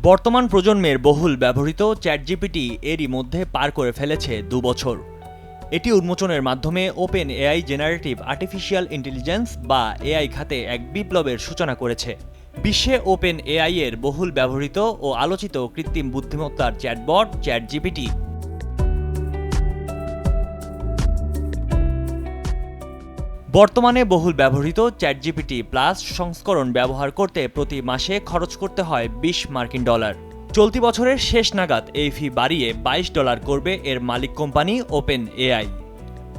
বর্তমান প্রজন্মের বহুল ব্যবহৃত চ্যাটজিপিটি এরই মধ্যে পার করে ফেলেছে 2 বছর। এটি উন্মোচনের মাধ্যমে open AI generative artificial intelligence বা এআই খাতে এক বিপ্লবের সূচনা করেছে। বিশ্বে ওপেন এআই এর বহুল ব্যবহৃত ও আলোচিত কৃত্রিম বুদ্ধিমত্তার চ্যাটবট চ্যাটজিপিটি। বর্তমানে বহুল ব্যবহৃত চ্যাটজিপিটি প্লাস সংস্করণ ব্যবহার করতে প্রতি মাসে খরচ করতে হয় $20 চলতি বছরের শেষ নাগাদ এই ফি বাড়িয়ে $22 করবে এর মালিক কোম্পানি ওপেন এআই।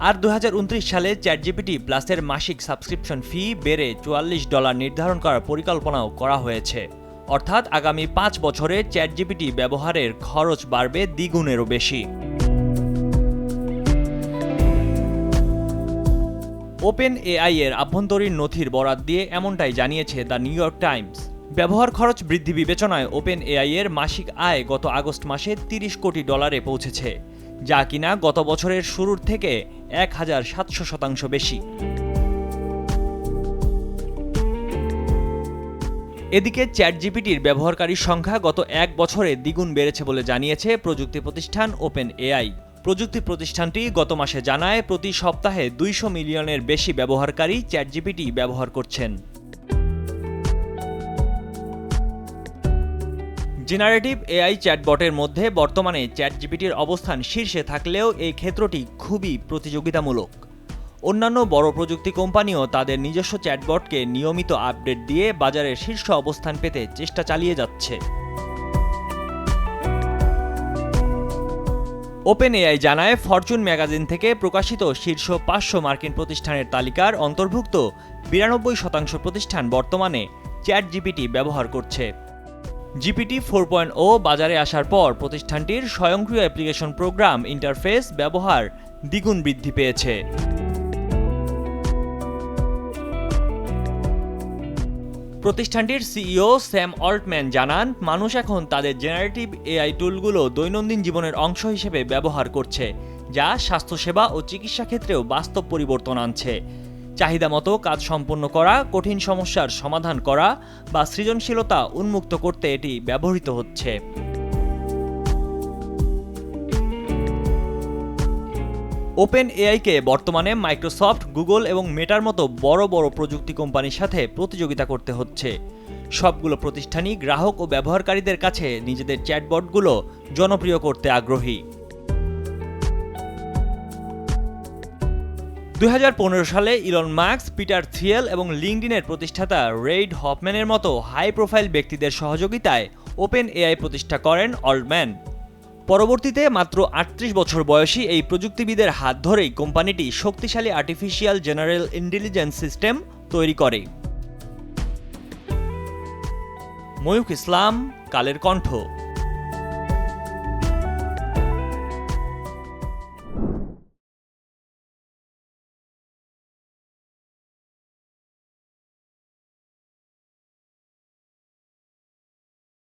আর 2029 সালে চ্যাটজিপিটি প্লাসের মাসিক সাবস্ক্রিপশন ফি বেড়ে $44 নির্ধারণ করার পরিকল্পনাও করা হয়েছে। অর্থাৎ আগামী 5 বছরে চ্যাটজিপিটি ব্যবহারের খরচ বাড়বে দ্বিগুণেরও বেশি। ওপেন এআই এর আভ্যন্তরীণ নথির বরাত দিয়ে এমনটাই জানিয়েছে দ্য নিউ ইয়র্ক টাইমস। ব্যবহার খরচ বৃদ্ধি বিবেচনায় ওপেন এআই এর মাসিক আয় গত আগস্ট মাসে $30 কোটি পৌঁছেছে, যা কিনা গত বছরের শুরুর থেকে 1700% বেশি। এদিকে চ্যাটজিপিটির ব্যবহারকারীর সংখ্যা গত 1 বছরে দ্বিগুণ বেড়েছে বলে জানিয়েছে প্রযুক্তি প্রতিষ্ঠান ওপেন এআই। প্রযুক্তি প্রতিষ্ঠানটি গত মাসে জানায় প্রতি সপ্তাহে 200 মিলিয়নের বেশি ব্যবহারকারী চ্যাটজিপিটি ব্যবহার করছেন। জেনারেটিভ এআই চ্যাটবটের মধ্যে বর্তমানে চ্যাটজিপিটির অবস্থান শীর্ষে থাকলেও এই ক্ষেত্রটি খুবই প্রতিযোগিতামূলক। অন্যান্য বড় প্রযুক্তি কোম্পানিও তাদের নিজস্ব চ্যাটবটকে নিয়মিত আপডেট দিয়ে বাজারের শীর্ষ অবস্থান পেতে চেষ্টা চালিয়ে যাচ্ছে। ওপেন এআই জানায় ফরচুন ম্যাগাজিন থেকে প্রকাশিত শীর্ষ 500 মার্কিন প্রতিষ্ঠানের তালিকার অন্তর্ভুক্ত 92% প্রতিষ্ঠান বর্তমানে চ্যাটজিপিটি ব্যবহার করছে। জিপিটি 4.0 বাজারে আসার পর প্রতিষ্ঠানটির স্বয়ংক্রিয় অ্যাপ্লিকেশন প্রোগ্রাম ইন্টারফেস ব্যবহার দ্বিগুণ বৃদ্ধি পেয়েছে। প্রতিষ্ঠানটির সিইও স্যাম অল্টম্যান জানান, মানুষ এখন তাদের জেনারেটিভ এআই টুলগুলো দৈনন্দিন জীবনের অংশ হিসেবে ব্যবহার করছে, যা স্বাস্থ্যসেবা ও চিকিৎসা ক্ষেত্রেও বাস্তব পরিবর্তন আনছে। চাহিদামতো কাজ সম্পন্ন করা, কঠিন সমস্যার সমাধান করা বা সৃজনশীলতা উন্মুক্ত করতে এটি ব্যবহৃত হচ্ছে। ওপেন এআইকে বর্তমানে মাইক্রোসফট, গুগল এবং মেটার মতো বড় বড় প্রযুক্তি কোম্পানির সাথে প্রতিযোগিতা করতে হচ্ছে। সবগুলো প্রতিষ্ঠানই গ্রাহক ও ব্যবহারকারীদের কাছে নিজেদের চ্যাটবটগুলো জনপ্রিয় করতে আগ্রহী। 2015 সালে ইলন মাস্ক, পিটার থিয়েল এবং লিঙ্কডইনের প্রতিষ্ঠাতা রেইড হফম্যানের মতো হাই প্রোফাইল ব্যক্তিদের সহযোগিতায় ওপেন এআই প্রতিষ্ঠা করেন অল্টম্যান। পরবর্তীতে মাত্র 38 বছর বয়সী এই প্রযুক্তিবিদের হাত ধরেই কোম্পানিটি শক্তিশালী আর্টিফিশিয়াল জেনারেল ইন্টেলিজেন্স সিস্টেম তৈরি করে। ময়ূখ ইসলাম, কালের কণ্ঠ।